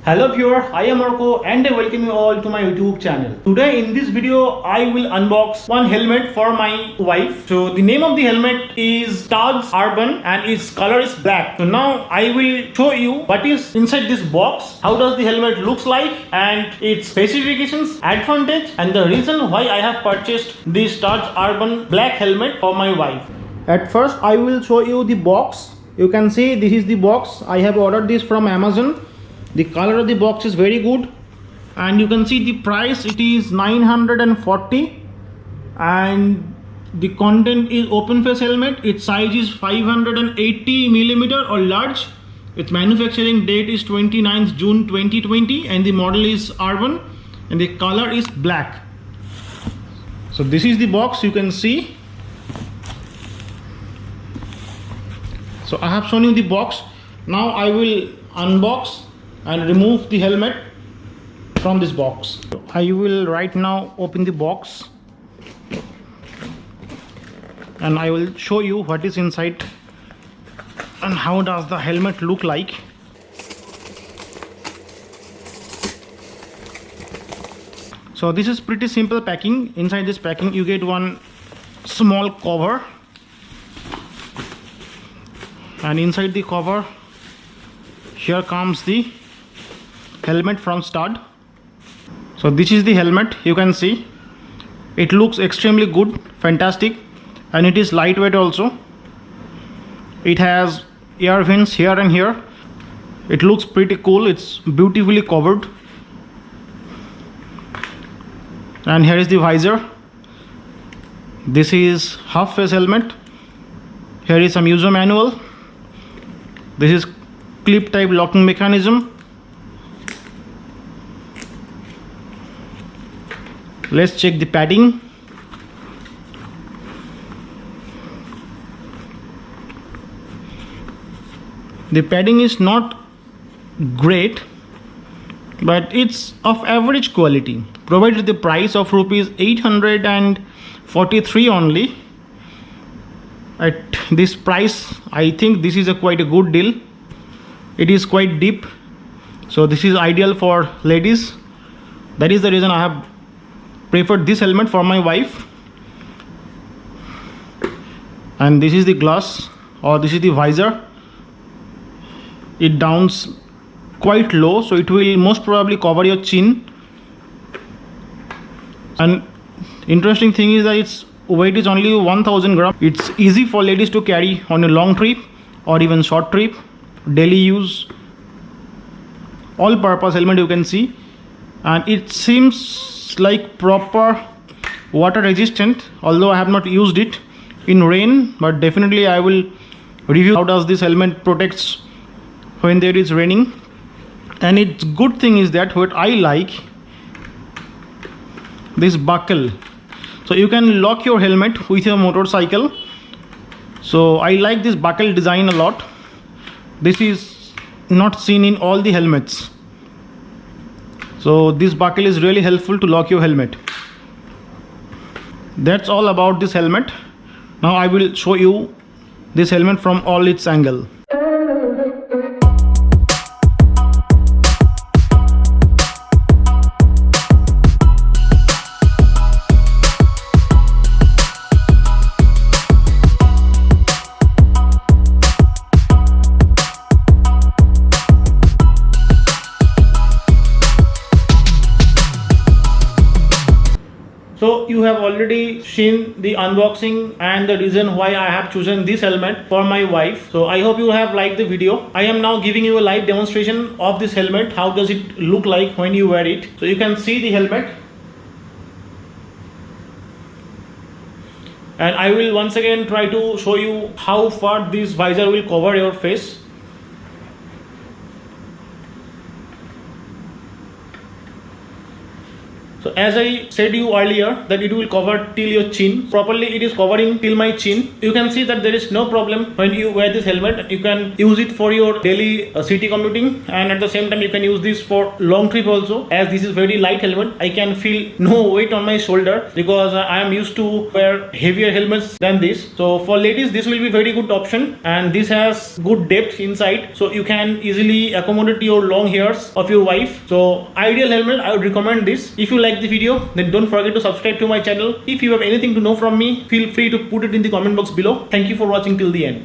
Hello viewer, I am Marco and I welcome you all to my YouTube channel. Today in this video I will unbox one helmet for my wife. So the name of the helmet is Taj Urban and its color is black. So now I will show you what is inside this box, how does the helmet looks like and its specifications, advantage and the reason why I have purchased this Taj Urban black helmet for my wife. At first I will show you the box. You can see this is the box. I have ordered this from Amazon. The color of the box is very good and you can see the price, it is 940 and the content is open face helmet. Its size is 580 millimeter or large. Its manufacturing date is 29th June 2020 and the model is Urban and the color is black. So this is the box, you can see. So I have shown you the box. Now I will unbox and remove the helmet from this box. I will right now open the box and I will show you what is inside and how does the helmet look like. So this is pretty simple packing. Inside this packing you get one small cover and inside the cover here comes the helmet from stud. So this is the helmet, you can see it looks extremely good, fantastic, and it is lightweight also. It has air vents here and here. It looks pretty cool. It's beautifully covered and here is the visor. This is half face helmet. Here is some user manual. This is clip type locking mechanism. Let's check the padding. The padding is not great, but it's of average quality. Provided the price of rupees 843 only. At this price, I think this is quite a good deal. It is quite deep, so this is ideal for ladies. That is the reason I have preferred this helmet for my wife. And this is the glass, or this is the visor. It downs quite low, so it will most probably cover your chin. And interesting thing is that its weight is only 1000 grams. It's easy for ladies to carry on a long trip or even short trip, daily use, all purpose helmet, you can see. And it seems like proper water resistant, although I have not used it in rain, but definitely I will review how does this helmet protects when there is raining. And its good thing is that what I like, this buckle. So you can lock your helmet with your motorcycle. So I like this buckle design a lot. This is not seen in all the helmets. So this buckle is really helpful to lock your helmet. That's all about this helmet. Now I will show you this helmet from all its angle. So you have already seen the unboxing and the reason why I have chosen this helmet for my wife. So I hope you have liked the video. I am now giving you a live demonstration of this helmet. How does it look like when you wear it? So you can see the helmet. And I will once again try to show you how far this visor will cover your face. So So as I said you earlier that it will cover till your chin. Properly it is covering till my chin. You can see that there is no problem when you wear this helmet. You can use it for your daily city commuting, and at the same time you can use this for long trip also, as this is very light helmet. I can feel no weight on my shoulder because I am used to wear heavier helmets than this. So for ladies this will be very good option, and this has good depth inside, so you can easily accommodate your long hairs of your wife. So ideal helmet, I would recommend this. If you like the video, then don't forget to subscribe to my channel. If you have anything to know from me, feel free to put it in the comment box below. Thank you for watching till the end.